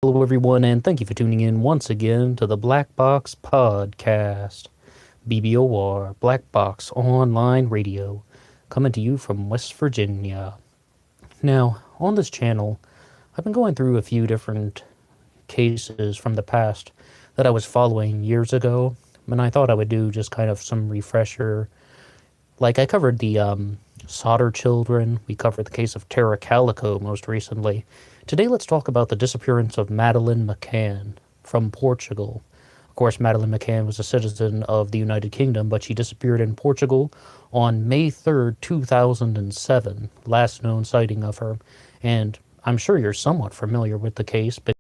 Hello, everyone, and thank you for tuning in once again to the Black Box Podcast, BBOR, Black Box Online Radio, coming to you from West Virginia. Now, on this channel, I've been going through a few different cases from the past that I was following years ago, and I thought I would do just kind of some refresher. Like, I covered the Solder children, we covered the case of Tara Calico most recently. Today, let's talk about the disappearance of Madeleine McCann from Portugal. Of course, Madeleine McCann was a citizen of the United Kingdom, but she disappeared in Portugal on May 3rd, 2007, last known sighting of her. And I'm sure you're somewhat familiar with the case, but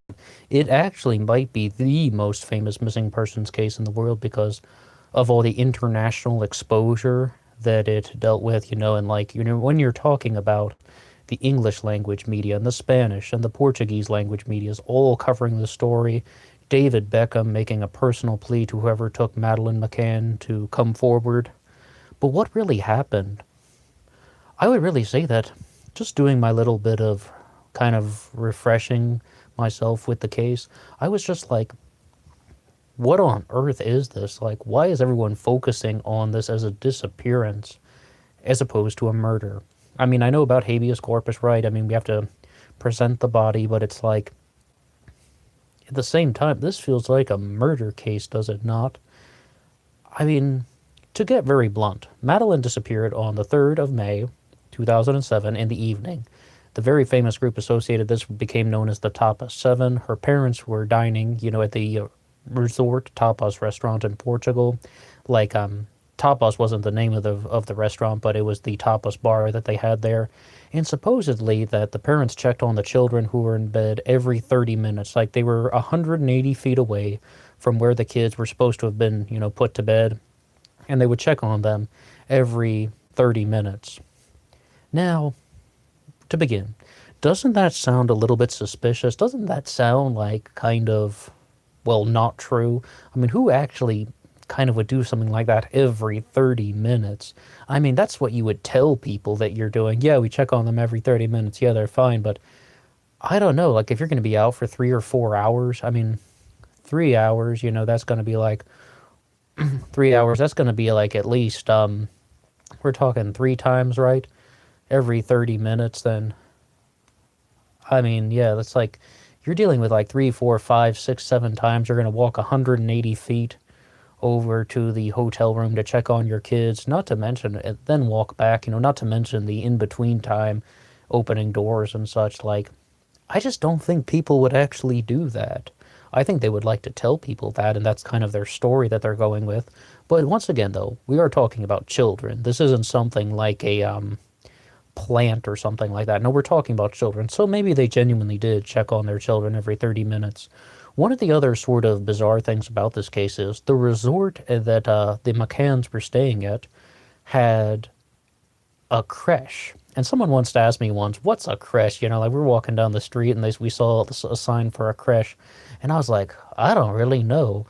it actually might be the most famous missing persons case in the world because of all the international exposure that it dealt with, and when you're talking about the English language media and the Spanish and the Portuguese language media is all covering the story. David Beckham making a personal plea to whoever took Madeleine McCann to come forward. But what really happened? I would really say that just doing my little bit of kind of refreshing myself with the case, I was just like, what on earth is this? Like, why is everyone focusing on this as a disappearance as opposed to a murder? I mean, I know about habeas corpus, right? I mean, we have to present the body, but it's like, at the same time, this feels like a murder case, does it not? I mean, to get very blunt, Madeleine disappeared on the 3rd of May, 2007, in the evening. The very famous group associated this became known as the Tapas 7. Her parents were dining, at the resort tapas restaurant in Portugal. Like, tapas wasn't the name of the restaurant, but it was the tapas bar that they had there. And supposedly that the parents checked on the children who were in bed every 30 minutes. Like, they were 180 feet away from where the kids were supposed to have been, put to bed. And they would check on them every 30 minutes. Now, to begin, doesn't that sound a little bit suspicious? Doesn't that sound like kind of, well, not true? I mean, who actually kind of would do something like that every 30 minutes? I mean, that's what you would tell people that you're doing. Yeah, we check on them every 30 minutes. Yeah, they're fine. But I don't know. Like, if you're going to be out for 3 or 4 hours, I mean, 3 hours, that's going to be like 3 hours. That's going to be like at least, we're talking 3 times, right? Every 30 minutes, then. I mean, yeah, that's like, you're dealing with like 3, 4, 5, 6, 7 times. You're going to walk 180 feet over to the hotel room to check on your kids, not to mention, then walk back, not to mention the in-between time, opening doors and such. Like, I just don't think people would actually do that. I think they would like to tell people that, and that's kind of their story that they're going with. But once again, though, we are talking about children. This isn't something like a, plant or something like that. No, we're talking about children. So maybe they genuinely did check on their children every 30 minutes. One of the other sort of bizarre things about this case is the resort that the McCanns were staying at had a creche. And someone once asked me once, what's a creche? Like, we're walking down the street and we saw a sign for a creche. And I was like, I don't really know.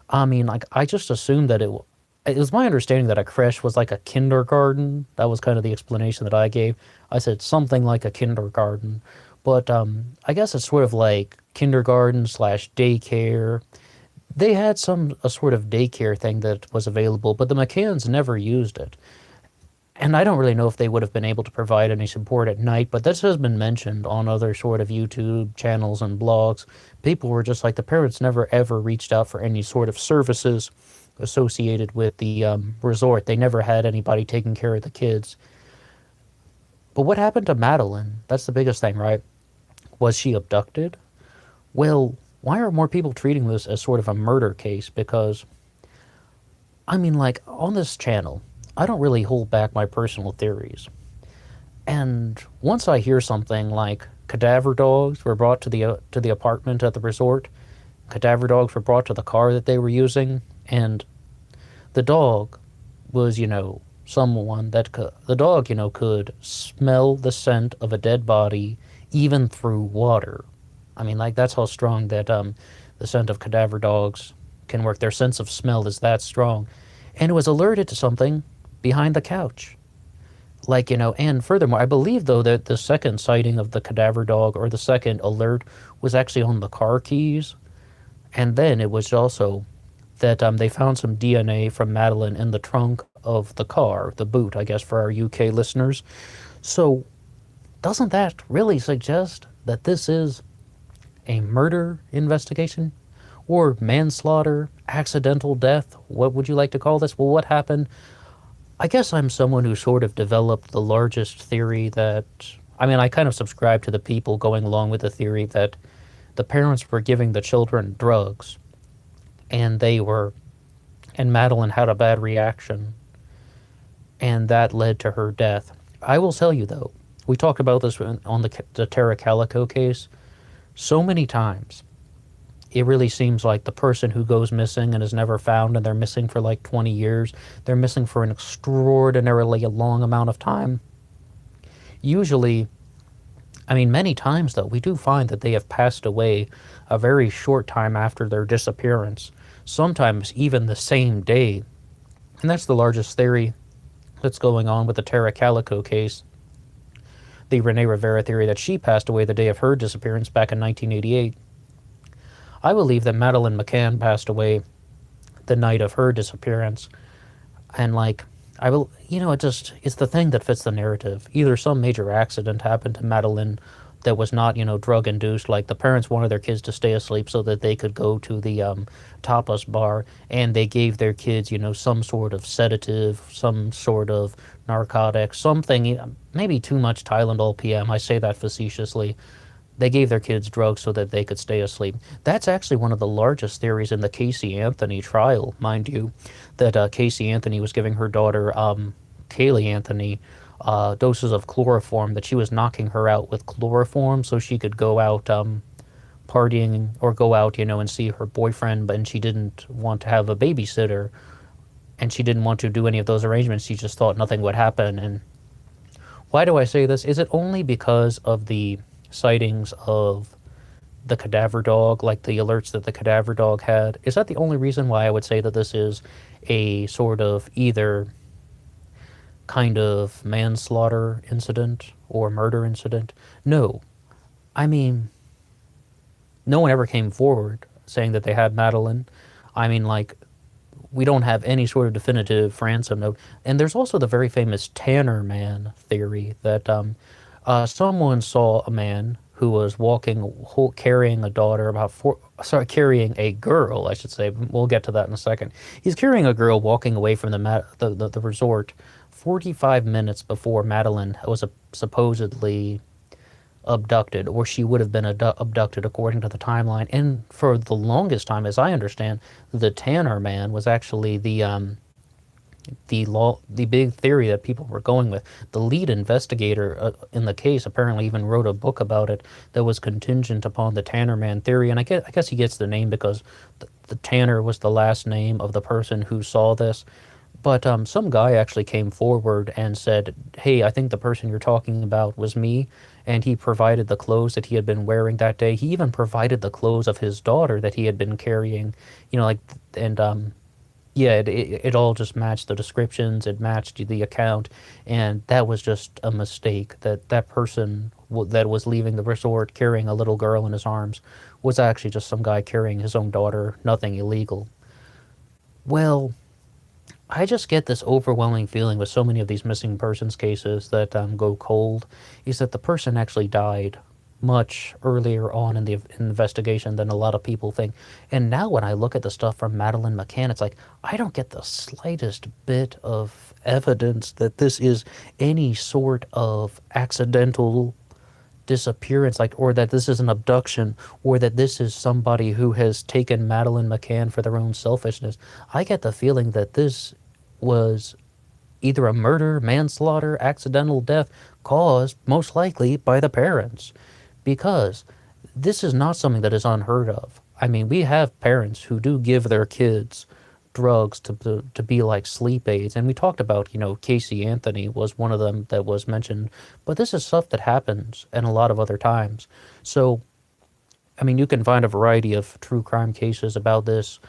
I mean, like, I just assumed that it was my understanding that a creche was like a kindergarten. That was kind of the explanation that I gave. I said something like a kindergarten. But I guess it's sort of like kindergarten slash daycare. They had a sort of daycare thing that was available, but the McCanns never used it. And I don't really know if they would have been able to provide any support at night, but this has been mentioned on other sort of YouTube channels and blogs. People were just like, the parents never ever reached out for any sort of services associated with the resort. They never had anybody taking care of the kids. But what happened to Madeleine? That's the biggest thing, right? Was she abducted? Well, why are more people treating this as sort of a murder case? Because, I mean, like, on this channel, I don't really hold back my personal theories. And once I hear something like cadaver dogs were brought to the apartment at the resort, cadaver dogs were brought to the car that they were using, and the dog was, someone that could smell the scent of a dead body even through water. I mean, like, that's how strong that the scent of cadaver dogs can work. Their sense of smell is that strong. And it was alerted to something behind the couch. Like, and furthermore, I believe, though, that the second sighting of the cadaver dog, or the second alert, was actually on the car keys. And then it was also that they found some DNA from Madeline in the trunk of the car, the boot, I guess, for our UK listeners. So, doesn't that really suggest that this is a murder investigation? Or manslaughter, accidental death? What would you like to call this? Well, what happened? I guess I'm someone who sort of developed the largest theory that. I mean, I kind of subscribe to the people going along with the theory that the parents were giving the children drugs, and they were. And Madeline had a bad reaction, and that led to her death. I will tell you, though, we talked about this on the Tara Calico case so many times. It really seems like the person who goes missing and is never found, and they're missing for like 20 years, they're missing for an extraordinarily long amount of time. Usually, I mean, many times, though, we do find that they have passed away a very short time after their disappearance, sometimes even the same day. And that's the largest theory that's going on with the Tara Calico case, the Renee Rivera theory that she passed away the day of her disappearance back in 1988. I believe that Madeleine McCann passed away the night of her disappearance. And, like, I will, it's the thing that fits the narrative. Either some major accident happened to Madeleine that was not, drug induced, like the parents wanted their kids to stay asleep so that they could go to the tapas bar, and they gave their kids, some sort of sedative, some sort of narcotic, something, maybe too much Tylenol PM. I say that facetiously. They gave their kids drugs so that they could stay asleep. That's actually one of the largest theories in the Casey Anthony trial, mind you, that Casey Anthony was giving her daughter, Kaylee Anthony, doses of chloroform, that she was knocking her out with chloroform so she could go out partying, or go out, and see her boyfriend, and she didn't want to have a babysitter, and she didn't want to do any of those arrangements. She just thought nothing would happen. And why do I say this? Is it only because of the sightings of the cadaver dog, like the alerts that the cadaver dog had? Is that the only reason why I would say that this is a sort of either kind of manslaughter incident or murder incident? No. I mean, no one ever came forward saying that they had Madeleine. I mean, like, we don't have any sort of definitive ransom note. And there's also the very famous Tanner Man theory that someone saw a man who was carrying a daughter carrying a girl, I should say. We'll get to that in a second. He's carrying a girl walking away from the resort 45 minutes before Madeleine was supposedly abducted, or she would have been abducted according to the timeline. And for the longest time, as I understand, the Tanner Man was actually the big theory that people were going with. The lead investigator in the case apparently even wrote a book about it that was contingent upon the Tanner Man theory. And I guess he gets the name because the Tanner was the last name of the person who saw this. But some guy actually came forward and said, hey, I think the person you're talking about was me. And he provided the clothes that he had been wearing that day. He even provided the clothes of his daughter that he had been carrying, and yeah, it all just matched the descriptions. It matched the account. And that was just a mistake. That person that was leaving the resort carrying a little girl in his arms was actually just some guy carrying his own daughter, nothing illegal. Well, I just get this overwhelming feeling with so many of these missing persons cases that go cold, is that the person actually died much earlier on in the investigation than a lot of people think. And now when I look at the stuff from Madeleine McCann, it's like, I don't get the slightest bit of evidence that this is any sort of accidental disappearance, like, or that this is an abduction, or that this is somebody who has taken Madeleine McCann for their own selfishness. I get the feeling that this was either a murder, manslaughter, accidental death caused most likely by the parents, because this is not something that is unheard of. I mean, we have parents who do give their kids drugs to be like sleep aids, and we talked about, Casey Anthony was one of them that was mentioned, but this is stuff that happens in a lot of other times. So, I mean, you can find a variety of true crime cases about this,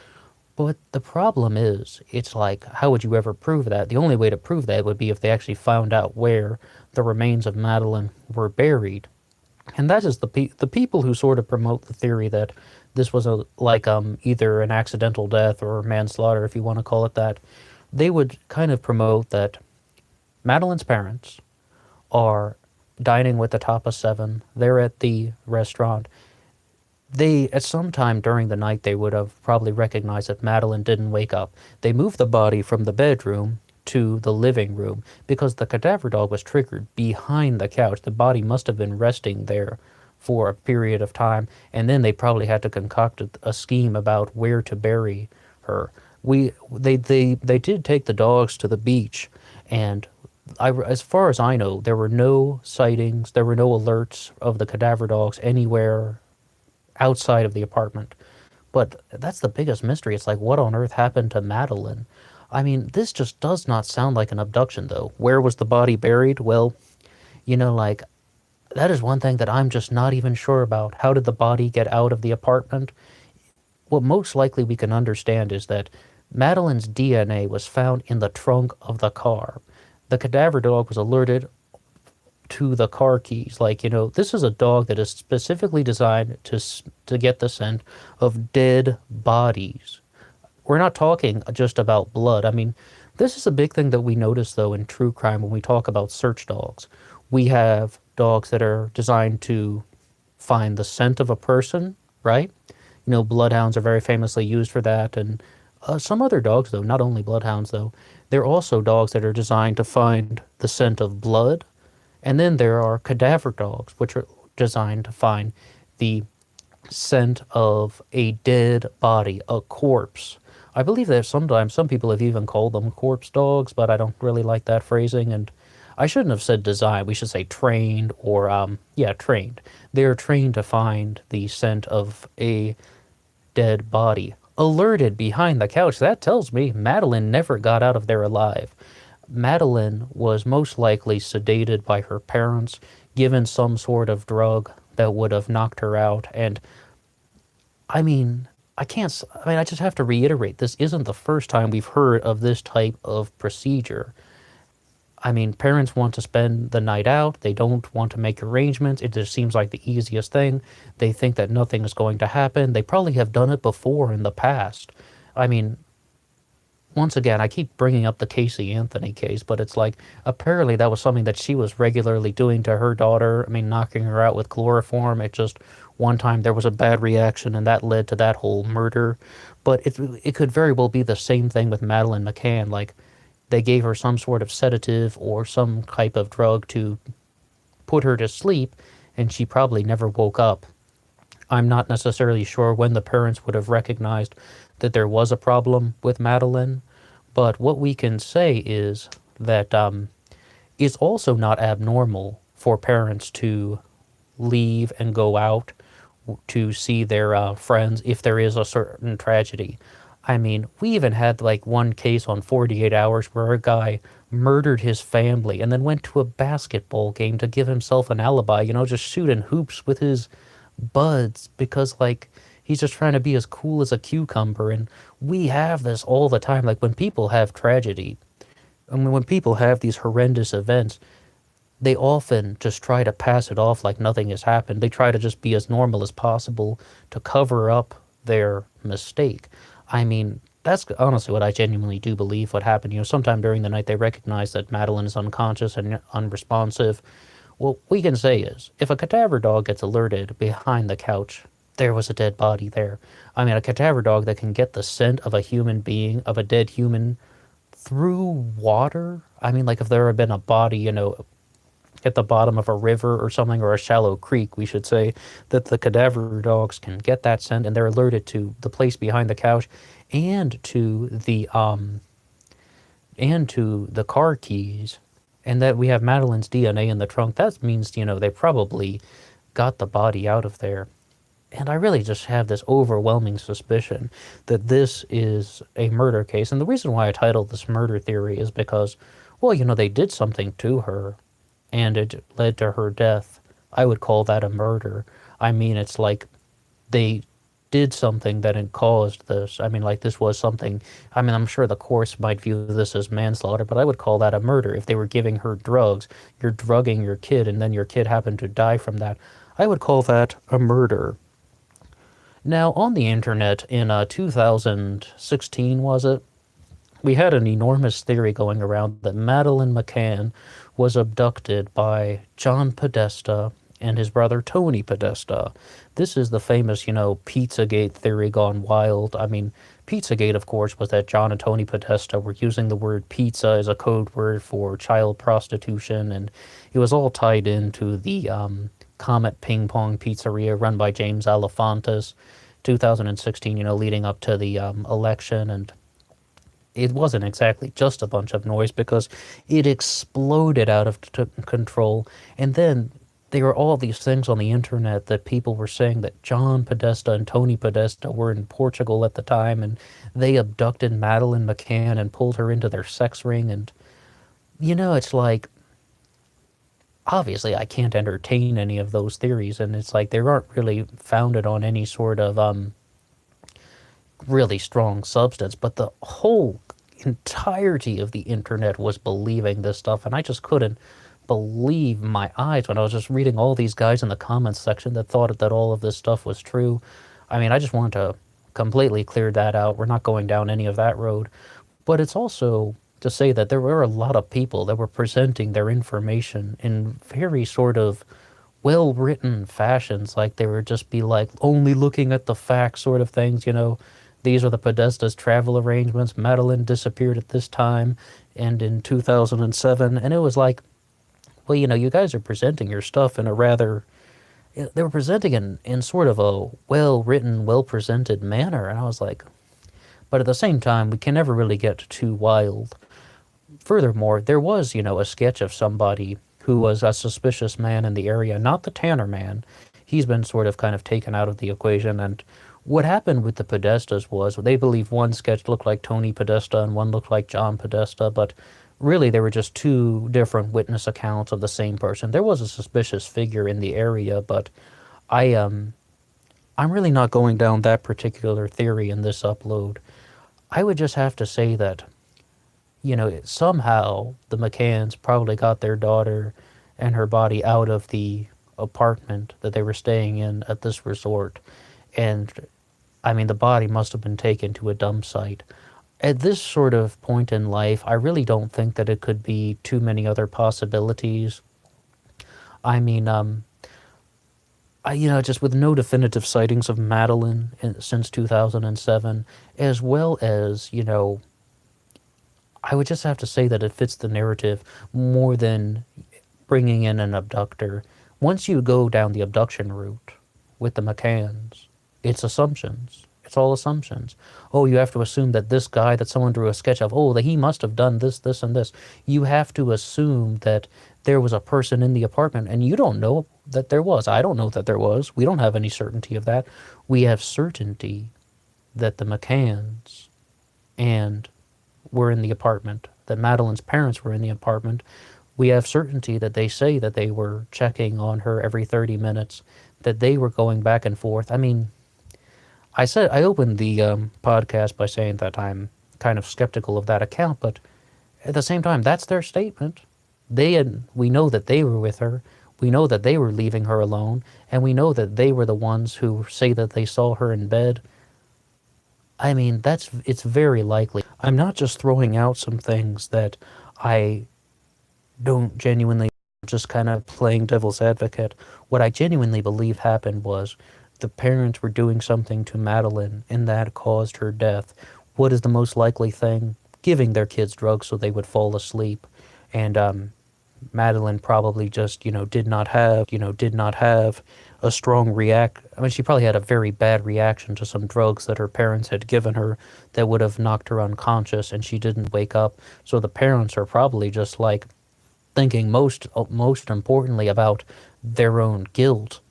But the problem is, it's like, how would you ever prove that? The only way to prove that would be if they actually found out where the remains of Madeline were buried. And that is the people who sort of promote the theory that this was a like either an accidental death or manslaughter, if you want to call it that. They would kind of promote that Madeline's parents are dining with the top of seven. They're at the restaurant. They, at some time during the night, they would have probably recognized that Madeline didn't wake up. They moved the body from the bedroom to the living room because the cadaver dog was triggered behind the couch. The body must have been resting there for a period of time, and then they probably had to concoct a scheme about where to bury her. They did take the dogs to the beach, and as far as I know, there were no sightings, there were no alerts of the cadaver dogs anywhere outside of the apartment. But that's the biggest mystery. It's like, what on earth happened to Madeline? I mean, this just does not sound like an abduction, though. Where was the body buried? Well, like, that is one thing that I'm just not even sure about. How did the body get out of the apartment? What most likely we can understand is that Madeline's DNA was found in the trunk of the car. The cadaver dog was alerted to the car keys. Like, this is a dog that is specifically designed to get the scent of dead bodies. We're not talking just about blood. I mean, this is a big thing that we notice, though, in true crime when we talk about search dogs. We have dogs that are designed to find the scent of a person, right? Bloodhounds are very famously used for that. And some other dogs, though, not only bloodhounds, though, they're also dogs that are designed to find the scent of blood. And then there are cadaver dogs, which are designed to find the scent of a dead body, a corpse. I believe that sometimes some people have even called them corpse dogs, but I don't really like that phrasing. And I shouldn't have said designed. We should say trained or, trained. They're trained to find the scent of a dead body. Alerted behind the couch. That tells me Madeline never got out of there alive. Madeline was most likely sedated by her parents, given some sort of drug that would have knocked her out. And I mean, I just have to reiterate, this isn't the first time we've heard of this type of procedure. I mean, parents want to spend the night out. They don't want to make arrangements. It just seems like the easiest thing. They think that nothing is going to happen. They probably have done it before in the past. I mean, once again, I keep bringing up the Casey Anthony case, but it's like, apparently that was something that she was regularly doing to her daughter. I mean, knocking her out with chloroform. It just, one time there was a bad reaction and that led to that whole murder. But it could very well be the same thing with Madeleine McCann. Like, they gave her some sort of sedative or some type of drug to put her to sleep, and she probably never woke up. I'm not necessarily sure when the parents would have recognized that there was a problem with Madeline, but what we can say is that it's also not abnormal for parents to leave and go out to see their friends if there is a certain tragedy. I mean, we even had like one case on 48 Hours where a guy murdered his family and then went to a basketball game to give himself an alibi, just shooting hoops with his buds because, like, he's just trying to be as cool as a cucumber. And we have this all the time. Like, when people have tragedy, I mean, when people have these horrendous events, they often just try to pass it off like nothing has happened. They try to just be as normal as possible to cover up their mistake. I mean, that's honestly what I genuinely do believe what happened. Sometime during the night they recognize that Madeline is unconscious and unresponsive. What we can say is, if a cadaver dog gets alerted behind the couch, there was a dead body there. I mean, a cadaver dog that can get the scent of a human being, of a dead human, through water? I mean, like, if there had been a body, at the bottom of a river or something, or a shallow creek, we should say, that the cadaver dogs can get that scent, and they're alerted to the place behind the couch and to the car keys, and that we have Madeline's DNA in the trunk. That means, they probably got the body out of there. And I really just have this overwhelming suspicion that this is a murder case. And the reason why I titled this murder theory is because, well, they did something to her and it led to her death. I would call that a murder. I mean, it's like they did something that had caused this. I mean, like, this was something. I mean, I'm sure the courts might view this as manslaughter, but I would call that a murder. If they were giving her drugs, you're drugging your kid, and then your kid happened to die from that, I would call that a murder. Now, on the internet in 2016, was it? We had an enormous theory going around that Madeleine McCann was abducted by John Podesta and his brother Tony Podesta. This is the famous, Pizzagate theory gone wild. I mean, Pizzagate, of course, was that John and Tony Podesta were using the word pizza as a code word for child prostitution, and it was all tied into the Comet Ping Pong Pizzeria run by James Alefantis, 2016, leading up to the election, and it wasn't exactly just a bunch of noise because it exploded out of control. And then there were all these things on the internet that people were saying that John Podesta and Tony Podesta were in Portugal at the time and they abducted Madeleine McCann and pulled her into their sex ring. And, it's like, obviously I can't entertain any of those theories. And it's like they aren't really founded on any sort of really strong substance, but the whole entirety of the internet was believing this stuff, and I just couldn't believe my eyes when I was just reading all these guys in the comments section that thought that all of this stuff was true. I mean, I just wanted to completely clear that out. We're not going down any of that road. But it's also to say that there were a lot of people that were presenting their information in very sort of well-written fashions, like they would just be like only looking at the facts sort of things, These are the Podesta's travel arrangements. Madeleine disappeared at this time and in 2007. And it was like, well, you guys are presenting your stuff in a rather, they were presenting in sort of a well-written, well-presented manner. And I was like, but at the same time, we can never really get too wild. Furthermore, there was, a sketch of somebody who was a suspicious man in the area, not the Tanner man. He's been sort of kind of taken out of the equation. And what happened with the Podestas was they believe one sketch looked like Tony Podesta and one looked like John Podesta, but really they were just two different witness accounts of the same person. There was a suspicious figure in the area, but I'm really not going down that particular theory in this upload. I would just have to say that, somehow the McCanns probably got their daughter and her body out of the apartment that they were staying in at this resort. And, I mean, the body must have been taken to a dump site. At this sort of point in life, I really don't think that it could be too many other possibilities. I mean, just with no definitive sightings of Madeleine since 2007, as well as, I would just have to say that it fits the narrative more than bringing in an abductor. Once you go down the abduction route with the McCanns, it's assumptions. It's all assumptions. Oh, you have to assume that this guy that someone drew a sketch of, that he must have done this, this, and this. You have to assume that there was a person in the apartment, and you don't know that there was. I don't know that there was. We don't have any certainty of that. We have certainty that the McCanns were in the apartment, that Madeleine's parents were in the apartment. We have certainty that they say that they were checking on her every 30 minutes, that they were going back and forth. I mean, I opened the podcast by saying that I'm kind of skeptical of that account, but at the same time, that's their statement. We know that they were with her. We know that they were leaving her alone, and we know that they were the ones who say that they saw her in bed. I mean, it's very likely. I'm not just throwing out some things that I don't genuinely, just kind of playing devil's advocate. What I genuinely believe happened was the parents were doing something to Madeleine, and that caused her death. What is the most likely thing? Giving their kids drugs so they would fall asleep. And Madeleine probably just, did not have a strong I mean, she probably had a very bad reaction to some drugs that her parents had given her that would have knocked her unconscious, and she didn't wake up. So the parents are probably just like thinking most importantly about their own guilt.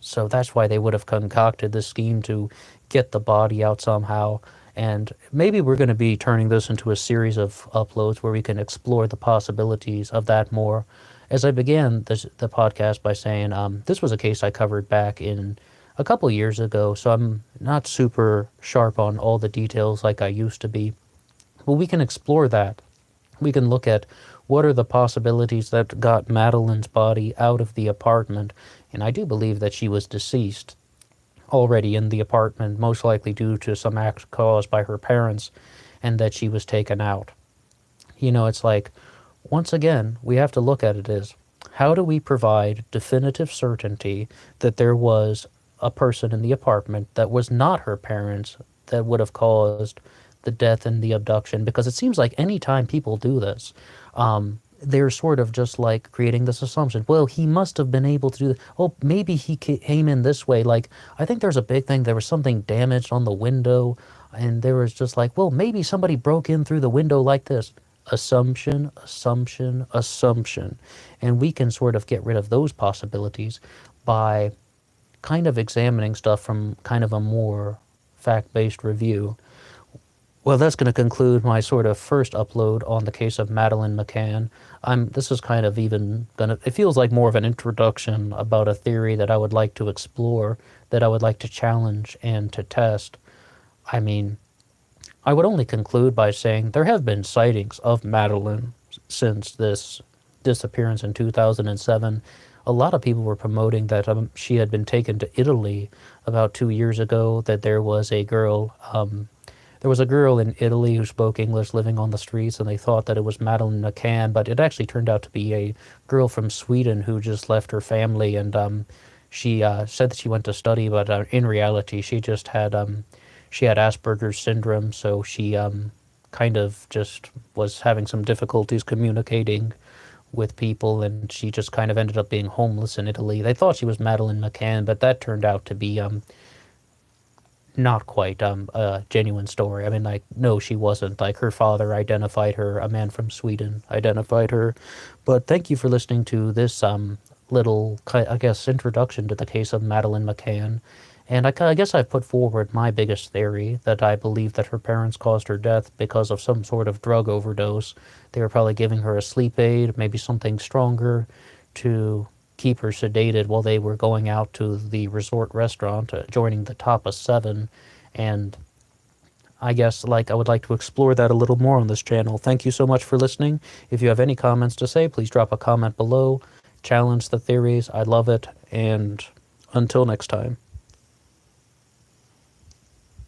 So that's why they would have concocted this scheme to get the body out somehow. And maybe we're going to be turning this into a series of uploads where we can explore the possibilities of that more. As I began the podcast by saying, this was a case I covered back in a couple years ago, so I'm not super sharp on all the details like I used to be. But we can explore that. We can look at what are the possibilities that got Madeleine's body out of the apartment, and I do believe that she was deceased already in the apartment, most likely due to some act caused by her parents, and that she was taken out. It's like, once again, we have to look at it as, how do we provide definitive certainty that there was a person in the apartment that was not her parents that would have caused the death and the abduction? Because it seems like any time people do this, they're sort of just like creating this assumption. Well, he must have been able to do that. Oh, maybe he came in this way. Like, I think there's a big thing. There was something damaged on the window, and there was just like, well, maybe somebody broke in through the window like this. Assumption, assumption, assumption. And we can sort of get rid of those possibilities by kind of examining stuff from kind of a more fact-based review. Well, that's going to conclude my sort of first upload on the case of Madeleine McCann. This is kind of even gonna, it feels like more of an introduction about a theory that I would like to explore, that I would like to challenge and to test. I mean, I would only conclude by saying there have been sightings of Madeleine since this disappearance in 2007. A lot of people were promoting that she had been taken to Italy about 2 years ago, that there was a girl in Italy who spoke English living on the streets, and they thought that it was Madeleine McCann, but it actually turned out to be a girl from Sweden who just left her family, and she said that she went to study, but in reality, she had Asperger's syndrome, so she kind of just was having some difficulties communicating with people, and she just kind of ended up being homeless in Italy. They thought she was Madeleine McCann, but that turned out to be not quite a genuine story. I mean, like, no, she wasn't. Like, her father identified her, a man from Sweden identified her. But thank you for listening to this little, I guess, introduction to the case of Madeleine McCann. And I guess I've put forward my biggest theory, that I believe that her parents caused her death because of some sort of drug overdose. They were probably giving her a sleep aid, maybe something stronger, to keep her sedated while they were going out to the resort restaurant, joining the top of 7. And I guess, like, I would like to explore that a little more on this channel. Thank you so much for listening. If you have any comments to say, please drop a comment below. Challenge the theories. I love it. And until next time.